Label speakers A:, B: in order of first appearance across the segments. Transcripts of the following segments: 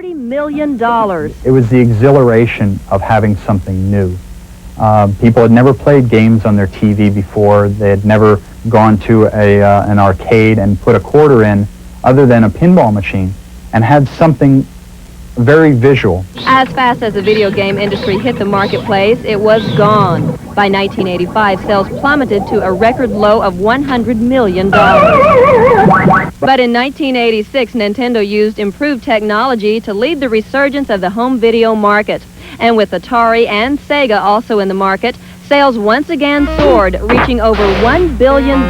A: $30 million.
B: It was the exhilaration of having something new. People had never played games on their TV before. They had never gone to an arcade and put a quarter in other than a pinball machine and had something very visual.
A: As fast as the video game industry hit the marketplace, it was gone. By 1985, sales plummeted to a record low of $100 million. But in 1986, Nintendo used improved technology to lead the resurgence of the home video market. And with Atari and Sega also in the market, sales once again soared, reaching over $1 billion.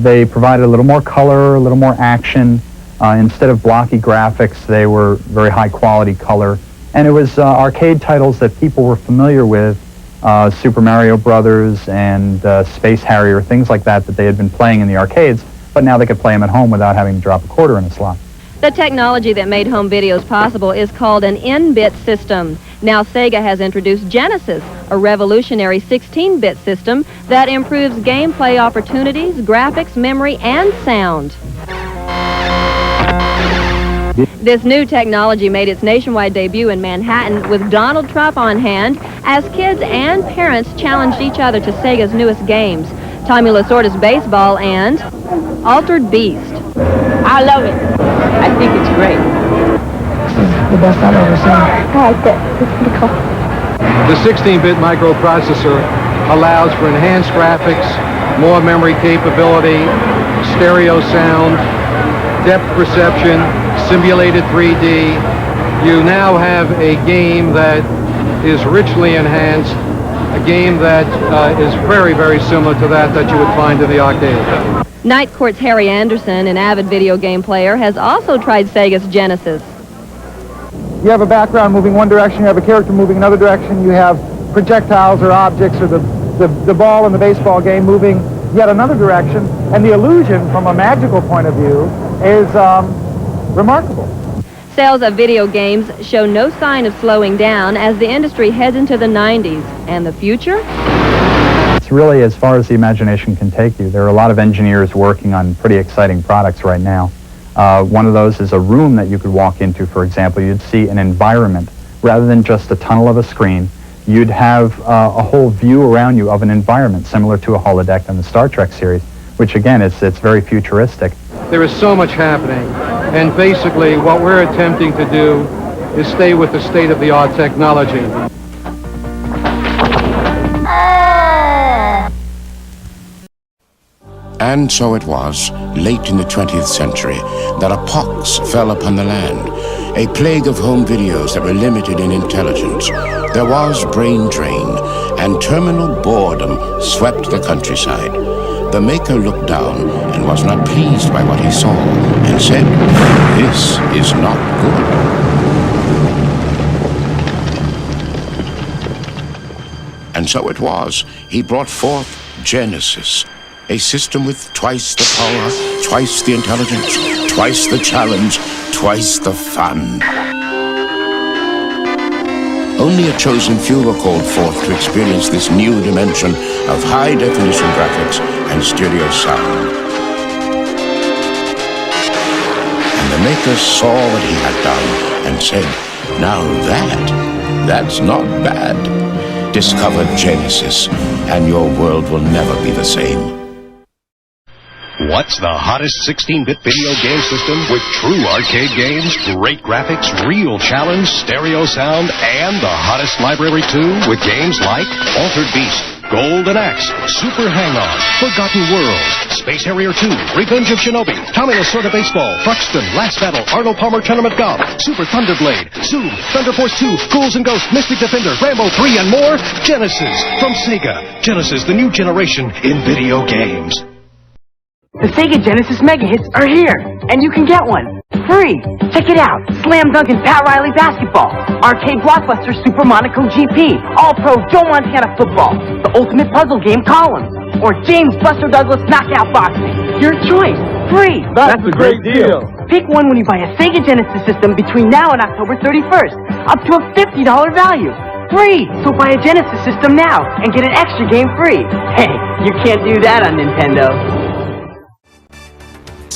B: They provided a little more color, a little more action. Instead of blocky graphics, they were very high-quality color. And it was arcade titles that people were familiar with, Super Mario Brothers and Space Harrier, things like that they had been playing in the arcades, but now they could play them at home without having to drop a quarter in a slot.
A: The technology that made home videos possible is called an N-bit system. Now Sega has introduced Genesis, a revolutionary 16-bit system that improves gameplay opportunities, graphics, memory, and sound. This new technology made its nationwide debut in Manhattan with Donald Trump on hand as kids and parents challenged each other to Sega's newest games, Tommy Lasorda's Baseball and Altered Beast.
C: I love it. I think it's great.
D: This is the best I've ever seen.
E: I like it. It's pretty cool.
F: The 16-bit microprocessor allows for enhanced graphics, more memory capability, stereo sound, depth perception, simulated 3D. You now have a game that is richly enhanced, a game that is very, very similar to that you would find in the arcade.
A: Night Court's Harry Anderson, an avid video game player, has also tried Sega's Genesis.
D: You have a background moving one direction, you have a character moving another direction, you have projectiles or objects or the ball in the baseball game moving yet another direction, and the illusion from a magical point of view is remarkable.
A: Sales of video games show no sign of slowing down as the industry heads into the 90s. And the future?
B: It's really as far as the imagination can take you. There are a lot of engineers working on pretty exciting products right now. One of those is a room that you could walk into, for example. You'd see an environment rather than just a tunnel of a screen. You'd have a whole view around you of an environment similar to a holodeck in the Star Trek series, which again, it's very futuristic.
F: There is so much happening, and basically what we're attempting to do is stay with the state-of-the-art technology.
G: And so it was, late in the 20th century, that a pox fell upon the land, a plague of home videos that were limited in intelligence. There was brain drain, and terminal boredom swept the countryside. The maker looked down and was not pleased by what he saw, and said, "This is not good." And so it was, he brought forth Genesis, a system with twice the power, twice the intelligence, twice the challenge, twice the fun. Only a chosen few were called forth to experience this new dimension of high-definition graphics and stereo sound. And the maker saw what he had done and said, "Now that's not bad. Discover Genesis, and your world will never be the same."
H: What's the hottest 16-bit video game system with true arcade games, great graphics, real challenge, stereo sound, and the hottest library too, with games like Altered Beast, Golden Axe, Super Hang-On, Forgotten Worlds, Space Harrier 2, Revenge of Shinobi, Tommy Lasorda Baseball, Truxton, Last Battle, Arnold Palmer Tournament Golf, Super Thunderblade, Zoom, Thunder Force 2, Ghouls and Ghosts, Mystic Defender, Rambo 3, and more. Genesis from Sega. Genesis, the new generation in video games.
C: The Sega Genesis Mega Hits are here, and you can get one free. Check it out. Slam Dunk and Pat Riley Basketball, Arcade Blockbuster Super Monaco GP, All-Pro Joe Montana Football, the Ultimate Puzzle Game Columns, or James Buster Douglas Knockout Boxing. Your choice. Free.
D: That's a great deal.
C: Pick one when you buy a Sega Genesis system between now and October 31st, up to a $50 value. Free. So buy a Genesis system now and get an extra game free. Hey, you can't do that on Nintendo.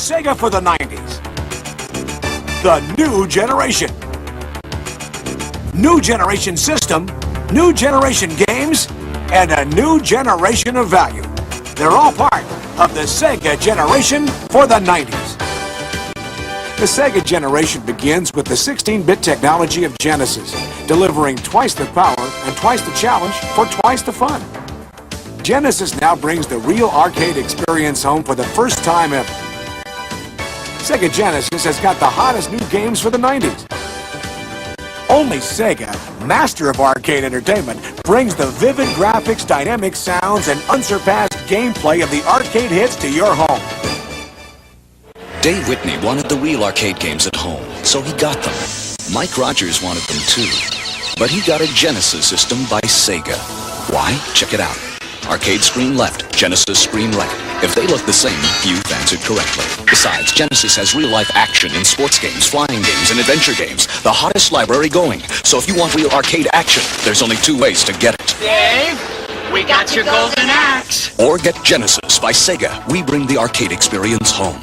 I: Sega for the 90s. the new generation. New generation system, new generation games, and a new generation of value. They're all part of the Sega generation for the 90s. The Sega generation begins with the 16-bit technology of Genesis, delivering twice the power and twice the challenge for twice the fun. Genesis now brings the real arcade experience home for the first time ever. Sega Genesis has got the hottest new games for the 90s. Only Sega, master of arcade entertainment, brings the vivid graphics, dynamic sounds, and unsurpassed gameplay of the arcade hits to your home.
J: Dave Whitney wanted the real arcade games at home, so he got them. Mike Rogers wanted them too, but he got a Genesis system by Sega. Why? Check it out. Arcade screen left, Genesis screen right. If they look the same, you've answered correctly. Besides, Genesis has real-life action in sports games, flying games, and adventure games. The hottest library going. So if you want real arcade action, there's only two ways to get it.
K: Dave, we got your golden axe.
J: Or get Genesis by Sega. We bring the arcade experience home.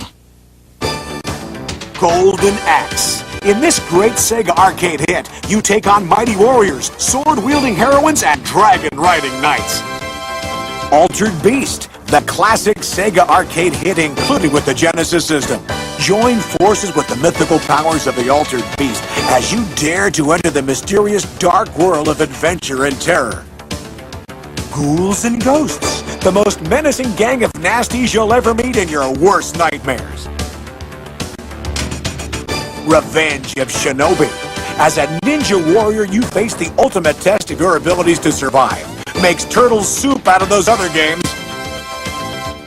I: Golden Axe. In this great Sega arcade hit, you take on mighty warriors, sword-wielding heroines, and dragon-riding knights. Altered Beast, the classic Sega arcade hit included with the Genesis system. Join forces with the mythical powers of the Altered Beast as you dare to enter the mysterious dark world of adventure and terror. Ghouls and Ghosts, the most menacing gang of nasties you'll ever meet in your worst nightmares. Revenge of Shinobi. As a ninja warrior, you face the ultimate test of your abilities to survive. Makes turtle soup out of those other games.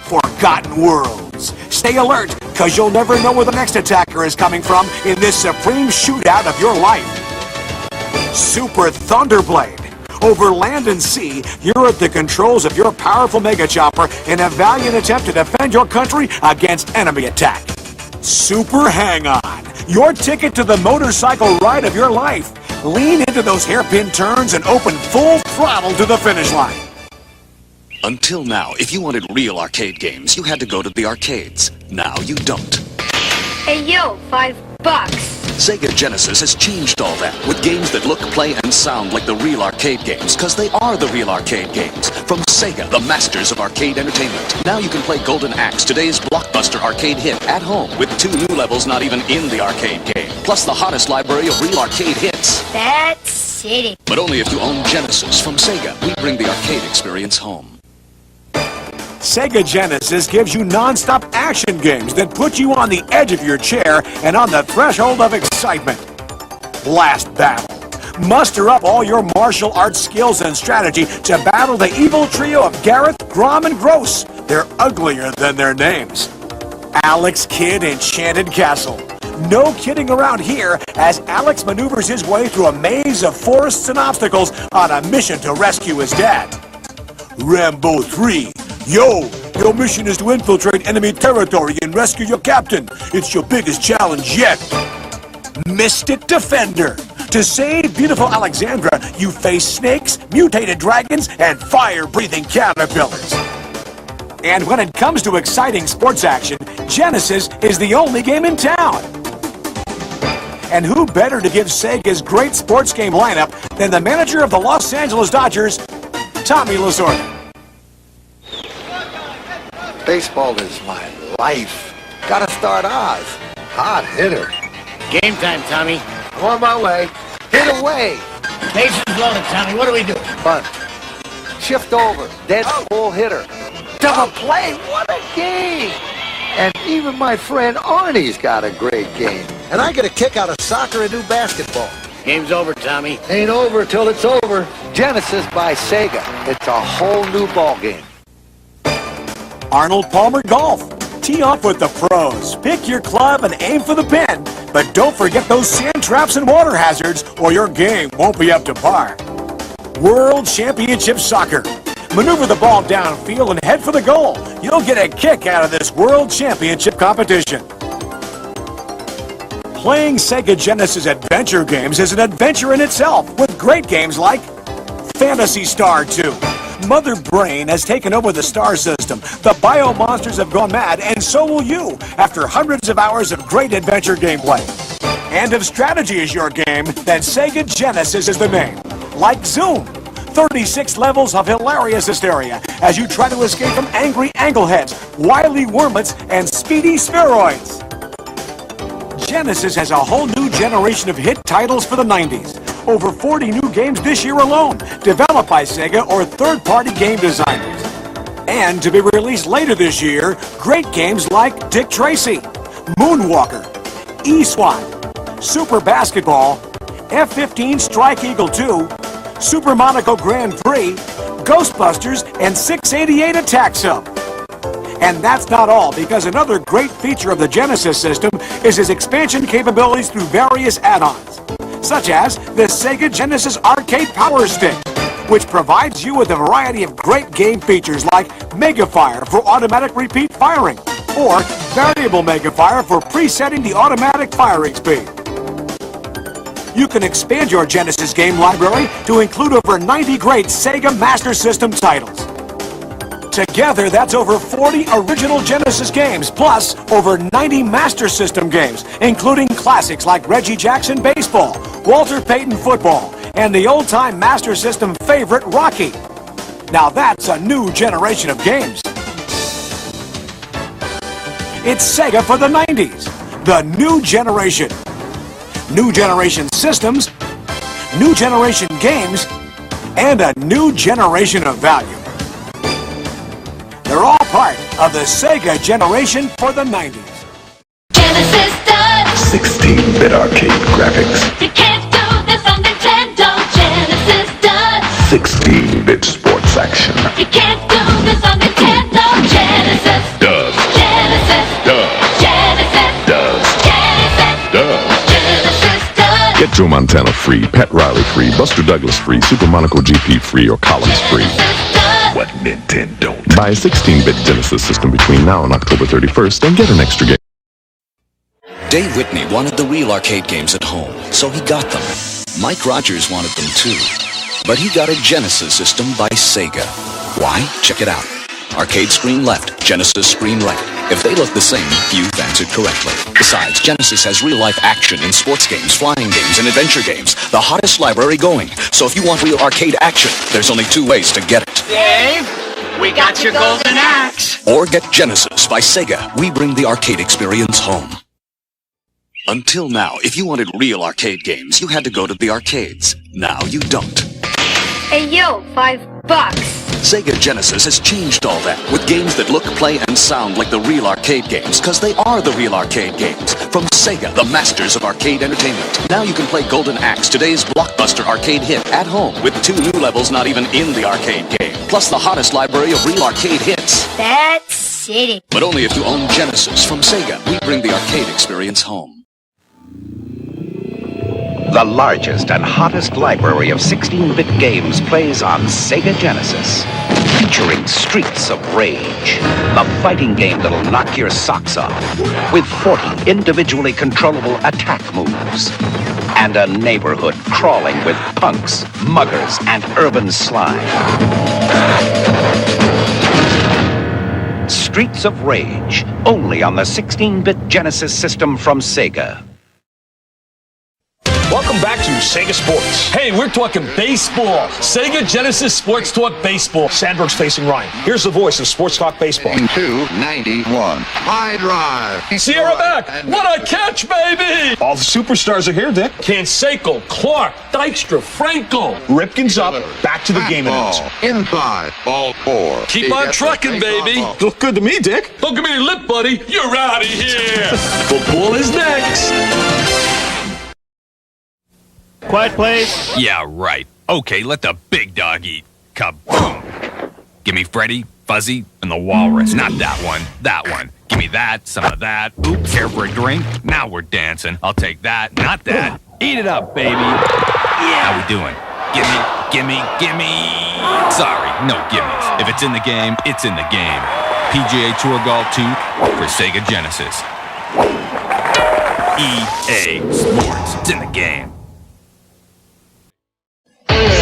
I: Forgotten Worlds. Stay alert, because you'll never know where the next attacker is coming from in this supreme shootout of your life. Super Thunderblade. Over land and sea, you're at the controls of your powerful mega chopper in a valiant attempt to defend your country against enemy attack. Super Hang-On. Your ticket to the motorcycle ride of your life. Lean into those hairpin turns and open full throttle to the finish line.
J: Until now, if you wanted real arcade games, you had to go to the arcades. Now you don't.
E: Hey, yo, $5.
J: Sega Genesis has changed all that with games that look, play, and sound like the real arcade games, because they are the real arcade games. From Sega, the masters of arcade entertainment. Now you can play Golden Axe, today's blockbuster arcade hit, at home with 2 new levels not even in the arcade game, plus the hottest library of real arcade hits.
E: That's city.
J: But only if you own Genesis. From Sega, we bring the arcade experience home.
I: Sega Genesis gives you non-stop action games that put you on the edge of your chair and on the threshold of excitement. Last Battle. Muster up all your martial arts skills and strategy to battle the evil trio of Gareth, Grom, and Gross. They're uglier than their names. Alex Kidd Enchanted Castle. No kidding around here as Alex maneuvers his way through a maze of forests and obstacles on a mission to rescue his dad. Rambo 3. Yo, your mission is to infiltrate enemy territory and rescue your captain. It's your biggest challenge yet. Mystic Defender. To save beautiful Alexandra, you face snakes, mutated dragons, and fire-breathing caterpillars. And when it comes to exciting sports action, Genesis is the only game in town. And who better to give Sega's great sports game lineup than the manager of the Los Angeles Dodgers, Tommy Lasorda.
L: Baseball is my life. Gotta start Oz. Hot hitter.
K: Game time, Tommy.
L: I'm on my way. Hit away.
K: Bases loaded, Tommy. What do we do?
L: Bunt. Shift over. Dead full hitter. Double play. What a game. And even my friend Arnie's got a great game. And I get a kick out of soccer and new basketball.
K: Game's over, Tommy.
L: Ain't over till it's over. Genesis by Sega. It's a whole new ball game.
I: Arnold Palmer Golf. Tee off with the pros. Pick your club and aim for the pin. But don't forget those sand traps and water hazards or your game won't be up to par. World Championship Soccer. Maneuver the ball downfield and head for the goal. You'll get a kick out of this World Championship competition. Playing Sega Genesis adventure games is an adventure in itself with great games like Phantasy Star 2. Mother Brain has taken over the star system. The bio monsters have gone mad, and so will you, after hundreds of hours of great adventure gameplay. And if strategy is your game, then Sega Genesis is the name. Like Zoom. 36 levels of hilarious hysteria as you try to escape from angry angleheads, wily wormlets, and speedy spheroids. Genesis has a whole new generation of hit titles for the 90s. Over 40 new games this year alone, developed by Sega or third-party game designers. And to be released later this year, great games like Dick Tracy, Moonwalker, E-SWAT, Super Basketball, F-15 Strike Eagle 2, Super Monaco Grand Prix, Ghostbusters, and 688 Attack Sub. And that's not all, because another great feature of the Genesis system is its expansion capabilities through various add-ons, such as the Sega Genesis Arcade Power Stick, which provides you with a variety of great game features like Mega Fire for automatic repeat firing, or Variable Mega Fire for presetting the automatic firing speed. You can expand your Genesis game library to include over 90 great Sega Master System titles. Together, that's over 40 original Genesis games, plus over 90 Master System games, including classics like Reggie Jackson Baseball, Walter Payton Football, and the old-time Master System favorite, Rocky. Now that's a new generation of games. It's Sega for the 90s, the new generation. New generation systems, new generation games, and a new generation of value. They're all part of the Sega generation for the 90s.
M: Genesis does
N: 16-bit arcade graphics.
M: You can't do this on Nintendo. Genesis does
N: 16-bit sports action.
M: You can't do this on Nintendo. Genesis
N: Does.
M: Genesis
N: Does.
M: Genesis
N: Does.
M: Genesis
N: Does.
M: Genesis does.
N: Get Joe Montana free, Pat Riley free, Buster Douglas free, Super Monaco GP free, or Collins free. What Nintendon't? Buy a 16-bit Genesis system between now and October 31st and get an extra game.
J: Dave Whitney wanted the real arcade games at home, so he got them. Mike Rogers wanted them too, but he got a Genesis system by Sega. Why? Check it out. Arcade screen left, Genesis screen right. If they look the same, you've answered correctly. Besides, Genesis has real-life action in sports games, flying games, and adventure games. The hottest library going. So if you want real arcade action, there's only two ways to get it.
K: Dave, we got your golden axe.
J: Or get Genesis by Sega. We bring the arcade experience home. Until now, if you wanted real arcade games, you had to go to the arcades. Now you don't.
E: Hey, yo, $5.
J: Sega Genesis has changed all that with games that look, play, and sound like the real arcade games, because they are the real arcade games. From Sega, the masters of arcade entertainment. Now you can play Golden Axe, today's blockbuster arcade hit, at home with 2 new levels not even in the arcade game. Plus the hottest library of real arcade hits.
E: That's city.
J: But only if you own Genesis. From Sega, we bring the arcade experience home.
O: The largest and hottest library of 16-bit games plays on Sega Genesis, featuring Streets of Rage, the fighting game that'll knock your socks off, with 40 individually controllable attack moves, and a neighborhood crawling with punks, muggers, and urban slime. Streets of Rage, only on the 16-bit Genesis system from Sega.
P: Welcome back to Sega Sports. Hey, we're talking baseball. Sega Genesis Sports Talk Baseball. Sandberg's facing Ryan. Here's the voice of Sports Talk Baseball.
Q: 291. High drive.
P: Sierra back. What a catch, baby! All the superstars are here, Dick. Canseco, Clark, Dykstra, Franco. Ripken's up. Back to the game announcer.
Q: Inside. Ball 4.
P: Keep on trucking, baby. Look good to me, Dick. Don't give me any lip, buddy. You're out of here. Football is next.
R: Quiet, please.
S: Yeah, right. Okay, let the big dog eat. Kaboom! Give me Freddy, Fuzzy, and the Walrus. Not that one. That one. Give me that, some of that. Oops, care for a drink? Now we're dancing. I'll take that, not that. Eat it up, baby. Yeah. How we doing? Gimme. Sorry, no gimmies. If it's in the game, it's in the game. PGA Tour Golf II for Sega Genesis. EA Sports. It's in the game.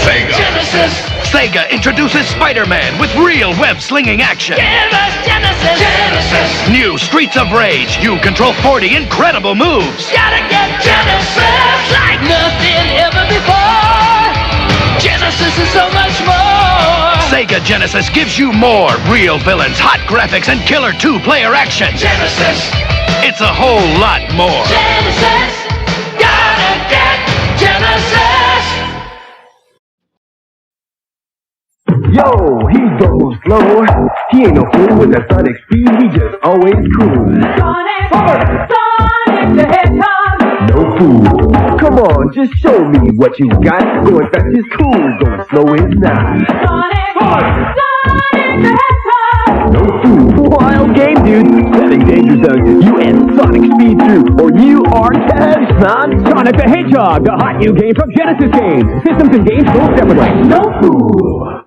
N: Sega.
M: Genesis.
O: Sega introduces Spider-Man with real web-slinging action.
K: Give us Genesis! Genesis!
O: New Streets of Rage. You control 40 incredible moves.
K: Gotta get Genesis like nothing ever before. Genesis is so much more.
O: Sega Genesis gives you more real villains, hot graphics, and killer two-player action.
K: Genesis!
O: It's a whole lot more.
K: Genesis! Gotta get Genesis!
T: Yo, he goes slow. He ain't no fool with that sonic speed. He just always cool.
K: Sonic the Hedgehog!
T: No fool. Come on, just show me what you got. Going fast is cool, going slow is not.
K: Sonic the Hedgehog!
T: No fool. Wild game, dude. Setting danger zone. You and Sonic Speed through, or you are cash, man.
U: Sonic the Hedgehog, the hot new game from Genesis Games. Systems and games sold separately.
T: No fool.